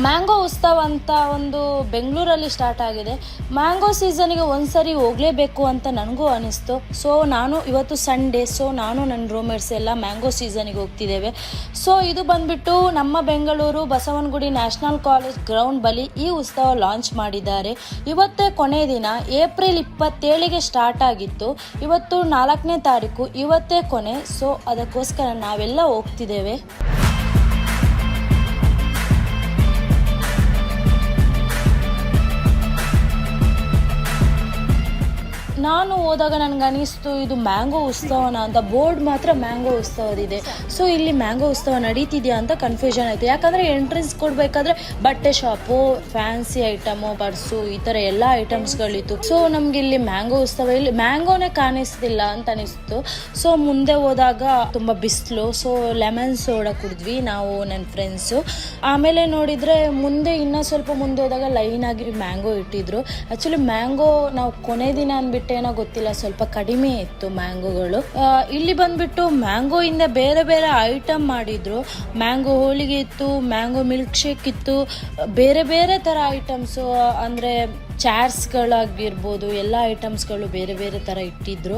Mango ಉತ್ಸವ ಅಂತ ಒಂದು ಬೆಂಗಳೂರಲ್ಲಿ ಸ್ಟಾರ್ಟ್ ಆಗಿದೆ. ಮ್ಯಾಂಗೋ ಸೀಸನ್ಗೆ ಒಂದ್ಸರಿ ಹೋಗಲೇಬೇಕು ಅಂತ ನನಗೂ ಅನಿಸ್ತು. ಸೊ ನಾನು ಇವತ್ತು ಸಂಡೇ, ಸೊ ನಾನು ನನ್ನ ರೂಮ್ಮೇಟ್ಸ್ ಎಲ್ಲ ಮ್ಯಾಂಗೋ ಸೀಸನ್ಗೆ ಹೋಗ್ತಿದ್ದೇವೆ. ಸೊ ಇದು ಬಂದ್ಬಿಟ್ಟು ನಮ್ಮ Bengaluru Basavanagudi national college ground ಬಳಿ ಈ ಉತ್ಸವ ಲಾಂಚ್ ಮಾಡಿದ್ದಾರೆ. ಇವತ್ತೇ ಕೊನೆ ದಿನ, ಏಪ್ರಿಲ್ 27ಗೆ ಸ್ಟಾರ್ಟ್ ಆಗಿತ್ತು. ಇವತ್ತು 4ನೇ ತಾರೀಕು, ಇವತ್ತೇ ಕೊನೆ. ಸೊ ಅದಕ್ಕೋಸ್ಕರ ನಾವೆಲ್ಲ ಹೋಗ್ತಿದ್ದೇವೆ. ನಾನು ಹೋದಾಗ ನನಗೆ ಅನಿಸ್ತು ಇದು ಮ್ಯಾಂಗೋ ಉತ್ಸವನ ಅಂತ. ಬೋರ್ಡ್ ಮಾತ್ರ ಮ್ಯಾಂಗೋ ಉತ್ಸವದಿದೆ. ಸೊ ಇಲ್ಲಿ ಮ್ಯಾಂಗೋ ಉತ್ಸವ ನಡೀತಿದೆಯಾ ಅಂತ ಕನ್ಫ್ಯೂಷನ್ ಆಯಿತು. ಯಾಕಂದರೆ ಎಂಟ್ರೆನ್ಸ್ ಕೊಡಬೇಕಾದ್ರೆ ಬಟ್ಟೆ ಶಾಪು, ಫ್ಯಾನ್ಸಿ ಐಟಮು, ಪರ್ಸು, ಈ ಥರ ಎಲ್ಲ ಐಟಮ್ಸ್ಗಳಿತ್ತು. ಸೊ ನಮ್ಗೆ ಇಲ್ಲಿ ಮ್ಯಾಂಗೋ ಉತ್ಸವ, ಇಲ್ಲಿ ಮ್ಯಾಂಗೋನೇ ಕಾಣಿಸ್ತಿಲ್ಲ ಅಂತ ಅನಿಸ್ತು. ಸೊ ಮುಂದೆ ಹೋದಾಗ ತುಂಬ ಬಿಸಿಲು. ಸೊ ಲೆಮನ್ ಸೋಡಾ ಕುಡಿದ್ವಿ ನಾವು, ನನ್ನ ಫ್ರೆಂಡ್ಸು. ಆಮೇಲೆ ನೋಡಿದರೆ ಮುಂದೆ ಇನ್ನೂ ಸ್ವಲ್ಪ ಮುಂದೆ ಹೋದಾಗ ಲೈನಾಗಿ ಮ್ಯಾಂಗೋ ಇಟ್ಟಿದ್ರು. ಆ್ಯಕ್ಚುಲಿ ಮ್ಯಾಂಗೋ ನಾವು ಕೊನೆ ದಿನ ಅಂದ್ಬಿಟ್ಟು ಏನೋ ಗೊತ್ತಿಲ್ಲ, ಸ್ವಲ್ಪ ಕಡಿಮೆ ಇತ್ತು ಮ್ಯಾಂಗೋಗಳು. ಇಲ್ಲಿ ಬಂದ್ಬಿಟ್ಟು ಮ್ಯಾಂಗೋ ಇಂದ ಬೇರೆ ಬೇರೆ ಐಟಮ್ ಮಾಡಿದ್ರು. ಮ್ಯಾಂಗೋ ಹೋಳಿಗೆ ಇತ್ತು, ಮ್ಯಾಂಗೋ ಮಿಲ್ಕ್ ಶೇಕ್ ಇತ್ತು, ಬೇರೆ ಬೇರೆ ಥರ ಐಟಮ್ಸು, ಅಂದರೆ ಚಾಟ್ಸ್ಗಳಾಗಿರ್ಬೋದು, ಎಲ್ಲ ಐಟಮ್ಸ್ಗಳು ಬೇರೆ ಬೇರೆ ಥರ ಇಟ್ಟಿದ್ರು.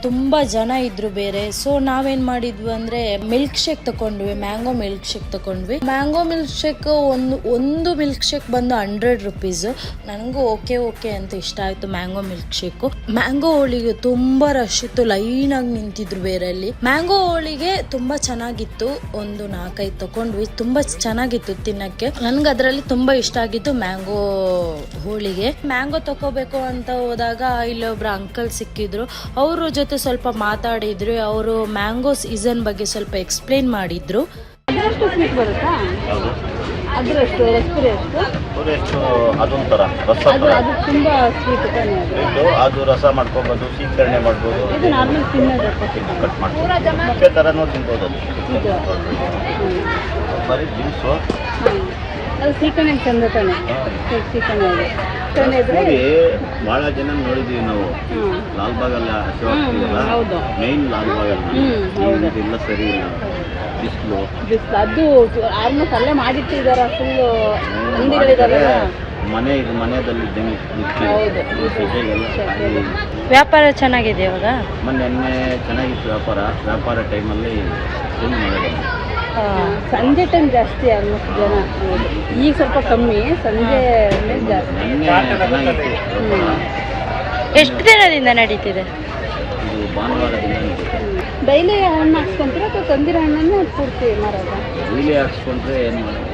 ತುಂಬ ಜನ ಇದ್ರು ಬೇರೆ. ಸೊ ನಾವೇನು ಮಾಡಿದ್ವಿ ಅಂದರೆ ಮಿಲ್ಕ್ ಶೇಕ್ ತಗೊಂಡ್ವಿ, ಮ್ಯಾಂಗೋ ಮಿಲ್ಕ್ ಶೇಕ್ ತಗೊಂಡ್ವಿ. ಮ್ಯಾಂಗೋ ಮಿಲ್ಕ್ ಶೇಕ್ ಒಂದು ಮಿಲ್ಕ್ ಶೇಕ್ ಬಂದು 100 ರೂಪೀಸು. ನನಗೂ ಓಕೆ ಅಂತ ಇಷ್ಟ ಆಯಿತು ಮ್ಯಾಂಗೋ ಮಿಲ್ಕ್ ಶೇಕು. ಮ್ಯಾಂಗೋ ಹೋಳಿಗೆ ತುಂಬ ರಶ್ ಇತ್ತು, ಲೈನಾಗಿ ನಿಂತಿದ್ರು ಬೇರಲ್ಲಿ. ಮ್ಯಾಂಗೋ ಹೋಳಿಗೆ ತುಂಬ ಚೆನ್ನಾಗಿತ್ತು. ಒಂದು 4-5 ತಗೊಂಡ್ವಿ, ತುಂಬ ಚೆನ್ನಾಗಿತ್ತು ತಿನ್ನಕ್ಕೆ. ನನ್ಗೆ ಅದರಲ್ಲಿ ತುಂಬ ಇಷ್ಟ ಆಗಿತ್ತು ಮ್ಯಾಂಗೋ ಹೋಳಿಗೆ. ಮ್ಯಾಂಗೋ ತಗೋಬೇಕು ಅಂತ ಹೋದಾಗ ಇಲ್ಲೊಬ್ರು ಅಂಕಲ್ ಸಿಕ್ಕಿದ್ರು. ಅವ್ರ ಜೊತೆ ಸ್ವಲ್ಪ ಮಾತಾಡಿದ್ರು. ಅವರು ಮ್ಯಾಂಗೋ ಸೀಸನ್ ಬಗ್ಗೆ ಸ್ವಲ್ಪ ಎಕ್ಸ್ಪ್ಲೇನ್ ಮಾಡಿದ್ರು. ಅದೊಂಥರ ರಸ, ಅದು ರಸ ಮಾಡ್ಕೋಬಹುದು, ಶೀಕರಣೆ ಮಾಡ್ಬೋದು, ಕಟ್ ಮಾಡ್ಬೋದು, ಥರನೂ ತಿನ್ಬೋದು. ಅದು ಬರೀ ಜ್ಯೂಸು. ಅದು ಸೀಕಣೆ ಚಂದ ತಾನೆ. ನೋಡಿ ಬಹಳ ಜನ ನೋಡಿದೀವಿ ನಾವು. ಲಾಲ್ಬಾಗಲ್ಲ ಮೇನ್ ಲಾಲ್ಬಾಗಲ್ಲ ಎಲ್ಲ ಸರಿ ಇಲ್ಲ, ಬಿಸಿಲು. ಅದು ಆಲ್ಮೋಸ್ಟ್ ಅಲ್ಲೇ ಮಾಡಿಟ್ಟಿದಾರ. ಫುಲ್ ಮನೆಯಲ್ಲಿ ವ್ಯಾಪಾರ ಚೆನ್ನಾಗಿದೆ ಇವಾಗ. ಮೊನ್ನೆ ಚೆನ್ನಾಗಿತ್ತು ವ್ಯಾಪಾರ ಟೈಮಲ್ಲಿ ಫುಲ್ ಮಳೆ. ಸಂಜೆ ಟೈಮ್ ಜಾಸ್ತಿ ಆಲ್ಮೋಸ್ಟ್ ಜನ. ಈಗ ಸ್ವಲ್ಪ ಕಮ್ಮಿ, ಸಂಜೆ ಜಾಸ್ತಿ. ಎಷ್ಟು ದಿನದಿಂದ ನಡೀತಿದೆ ಇದು? ಭಾನುವಾರದಿಂದ. ಡೈಲಿ ಹಣ್ಣು ಹಾಕ್ಸ್ಕೊಂತೀರ ಅಥವಾ ತಂದಿರೋ ಹಣ್ಣನ್ನೇ ಪೂರ್ತಿ ಮಾರೋದ? ಡೈಲಿ ಹಾಕ್ಸ್ಕೊಂಡ್ರೆ ಏನು ಮಾಡೋದು,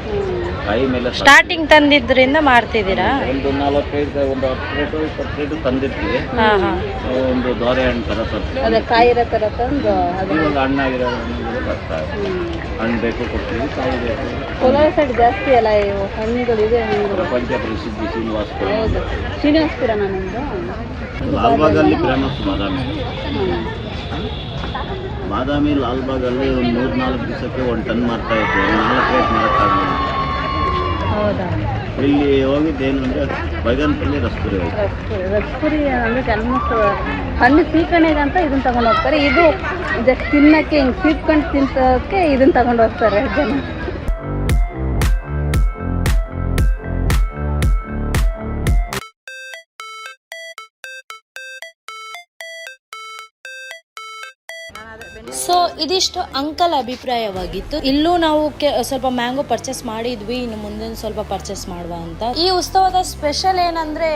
ಕೈ ಮೇಲೆ ಸ್ಟಾರ್ಟಿಂಗ್ ತಂದಿದ್ರಿಂದ ಮಾಡ್ತಿದ್ದೀರಾ? ಒಂದು 45 ಒಂದು 10 20 ತಂದಿರ್ತೀವಿ. ಒಂದು ದೋರೆ ಹಣ್ಣು ಥರ ತರ್ತೀವಿ. ಅದೇ ಕಾಯಿರೋ ಥರ ತಂದು ಇವಾಗ ಹಣ್ಣಾಗಿರೋ ಹಣ್ಣು ಬೇಕು ಕೊಡ್ತೀವಿ, ಕಾಯಿ ಬೇಕು. ಕೋಲಾರ ಸೈಡ್ ಜಾಸ್ತಿ ಅಲ್ಲ ಇವು ಹಣ್ಣುಗಳಿದೆ. ಪ್ರಪಂಚ ಪ್ರಸಿದ್ಧಿ ಶ್ರೀನಿವಾಸಪುರ. ಹೌದು, ಶ್ರೀನಿವಾಸಪುರ. ನನ್ನದು ಲಾಲ್ಬಾಗಲ್ಲಿ ಫೇಮಸ್ ಬಾದಾಮಿ. ಲಾಲ್ಬಾಗಲ್ಲಿ ಒಂದು 3-4 ದಿವಸಕ್ಕೆ 1 ಟನ್ ಮಾಡ್ತಾ ಇದ್ದೆ. 4 ರೇಟ್ ಮಾಡೋಕ್ಕಾಗಲಿಲ್ಲ. ಹೌದಾ? ಇಲ್ಲಿ ಹೋಗಿದ್ದೇನು ಅಂದರೆ ಬೈಗನ್ಪಲ್ಲಿ ರಸ್ಪುರಿ ಅಂದರೆ ಆಲ್ಮೋಸ್ಟ್ ಹಣ್ಣು ಸೀಕಣೆಗೆ ಅಂತ ಇದನ್ನ ತಗೊಂಡು ಹೋಗ್ತಾರೆ. ಇದು ಜಸ್ಟ್ ತಿನ್ನಕ್ಕೆ ಹಿಂಗೆ ಸೀಟ್ಕೊಂಡು ತಿನ್ನೋಕ್ಕೆ ಇದನ್ನ ತಗೊಂಡು ಹೋಗ್ತಾರೆ ಜನ. ಸೊ ಇದಿಷ್ಟು ಅಂಕಲ್ ಅಭಿಪ್ರಾಯವಾಗಿತ್ತು. ಇಲ್ಲೂ ನಾವು ಸ್ವಲ್ಪ ಮ್ಯಾಂಗೋ ಪರ್ಚೇಸ್ ಮಾಡಿದ್ವಿ, ಇನ್ನು ಮುಂದೆ ಸ್ವಲ್ಪ ಪರ್ಚೇಸ್ ಮಾಡುವ ಅಂತ. ಈ ಉತ್ಸವದ ಸ್ಪೆಷಲ್ ಏನಂದ್ರೆ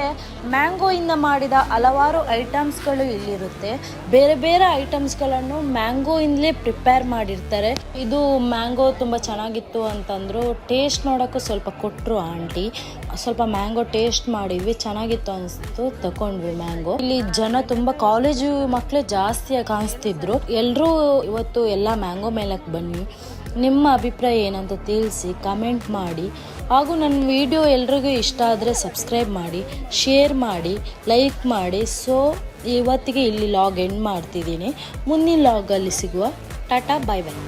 ಮ್ಯಾಂಗೋ ಇಂದ ಮಾಡಿದ ಹಲವಾರು ಐಟಮ್ಸ್ಗಳು ಇಲ್ಲಿರುತ್ತೆ. ಬೇರೆ ಬೇರೆ ಐಟಮ್ಸ್ಗಳನ್ನು ಮ್ಯಾಂಗೋ ಇಂದಲೇ ಪ್ರಿಪೇರ್ ಮಾಡಿರ್ತಾರೆ. ಇದು ಮ್ಯಾಂಗೋ ತುಂಬ ಚೆನ್ನಾಗಿತ್ತು ಅಂತಂದ್ರು. ಟೇಸ್ಟ್ ನೋಡೋಕ್ಕೂ ಸ್ವಲ್ಪ ಕೊಟ್ಟರು ಆಂಟಿ. ಸ್ವಲ್ಪ ಮ್ಯಾಂಗೋ ಟೇಸ್ಟ್ ಮಾಡಿದ್ವಿ, ಚೆನ್ನಾಗಿತ್ತು ಅನಿಸ್ತು, ತಗೊಂಡ್ವಿ ಮ್ಯಾಂಗೋ. ಇಲ್ಲಿ ಜನ ತುಂಬ ಕಾಲೇಜು ಮಕ್ಕಳೇ ಜಾಸ್ತಿ ಕಾಣಿಸ್ತಿದ್ರು. ಎಲ್ಲರೂ ಇವತ್ತು ಎಲ್ಲ ಮ್ಯಾಂಗೋ ಮೇಲಕ್ಕೆ ಬನ್ನಿ. ನಿಮ್ಮ ಅಭಿಪ್ರಾಯ ಏನಂತ ತಿಳಿಸಿ, ಕಮೆಂಟ್ ಮಾಡಿ. ಹಾಗೂ ನನ್ನ ವಿಡಿಯೋ ಎಲ್ರಿಗೂ ಇಷ್ಟ ಆದರೆ ಸಬ್ಸ್ಕ್ರೈಬ್ ಮಾಡಿ, ಶೇರ್ ಮಾಡಿ, ಲೈಕ್ ಮಾಡಿ. ಸೊ ಇವತ್ತಿಗೆ ಇಲ್ಲಿ ಲಾಗ್ ಎಂಡ್ ಮಾಡ್ತಿದ್ದೀನಿ. ಮುಂದಿನ ಲಾಗಲ್ಲಿ ಸಿಗುವ. ಟಾಟಾ, ಬಾಯ್ ಬಾಯ್.